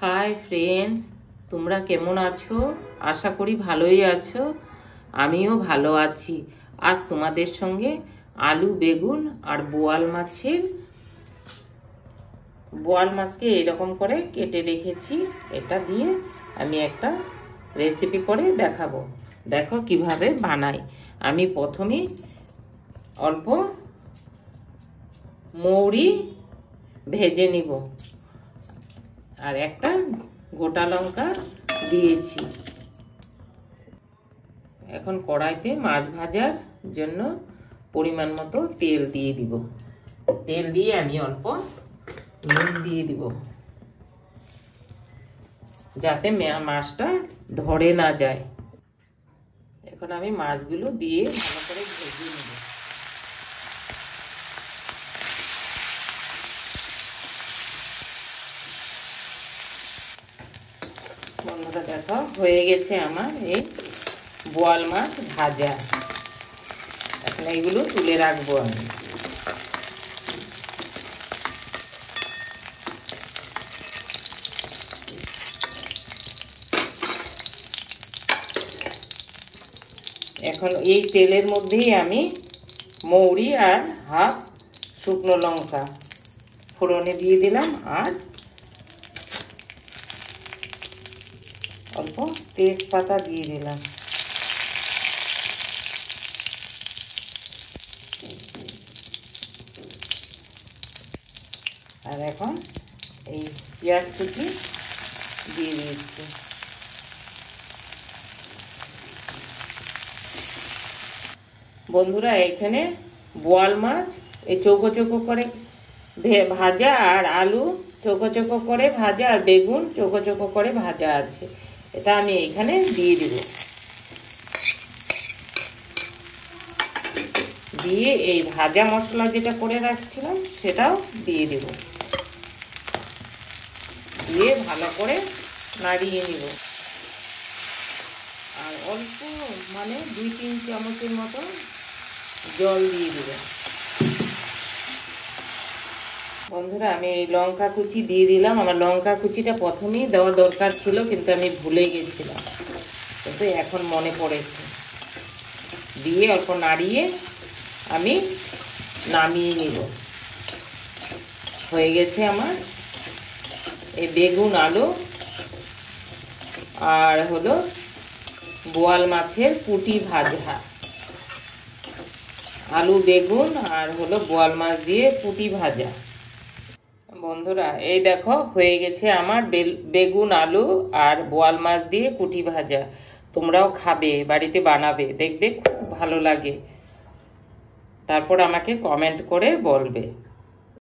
Hi friends, তোমরা কেমন আছো? আশা করি ভালোই আছো। আমিও ভালো আছি। আজ তোমাদের সঙ্গে আলু বেগুন আর বোয়াল মাছকে এরকম করে কেটে রেখেছি। এটা দিয়ে আমি একটা রেসিপি করে দেখাবো। দেখো কিভাবে বানাই। আমি প্রথমে অল্প মৌরি ভেজে নিব আর একটা গোটা লঙ্কা দিয়েছি। এখন কড়াইতে মাছ ভাজার জন্য পরিমাণ মতো তেল দিয়ে দিব। তেল দিয়ে আমি অল্প নুন দিয়ে দিব, যাতে মাছটা ধরে না যায়। এখন আমি মাছগুলো দিয়ে ভালো করে ভেজে নেব। বন্ধুরা দেখো, হয়ে গেছে আমার এই বোয়াল মাছ ভাজা। এখন এইগুলো তুলে রাখবো আমি। এখন এই তেলের মধ্যেই আমি মৌরি আর হাফ শুকনো লঙ্কা ফোড়নে দিয়ে দিলাম আর অল্প তেজপাতা দিয়ে দিলাম। আর এখন এই পেঁয়াজ কুচি দিয়ে দিচ্ছি। বন্ধুরা, এখানে বোয়াল মাছ এই চৌকো চৌকো করে ভাজা আর আলু চৌকো চৌকো করে ভাজা আর বেগুন চৌকো চৌকো করে ভাজা আছে। এটা আমি এখানে দিয়ে দিব। দিয়ে এই ভাজা মশলা যেটা করে রাখছিলাম সেটাও দিয়ে দিব। দিয়ে ভালো করে নাড়িয়ে নিব। আর অল্প মানে 2-3 চামচের মতো জল দিয়ে দিব। বন্ধুরা, আমি এই লঙ্কা কুচি দিয়ে দিলাম। আমার লঙ্কা কুচিটা প্রথমেই দেওয়া দরকার ছিল, কিন্তু আমি ভুলে গেছিলাম, কিন্তু এখন মনে পড়েছে। দিয়ে অল্প নাড়িয়ে আমি নামিয়ে নিব। হয়ে গেছে আমার এই বেগুন আলু আর হলো বোয়াল মাছের পুঁটি ভাজা। আলু বেগুন আর হলো বোয়াল মাছ দিয়ে পুঁটি ভাজা। বন্ধুরা, এই দেখো হয়ে গেছে আমার বেগুন আলু আর বোয়াল মাছ দিয়ে পুঁটি ভাজা। তোমরাও খাবে, বাড়িতে বানাবে, দেখবে খুব ভালো লাগে। তারপর আমাকে কমেন্ট করে বলবে।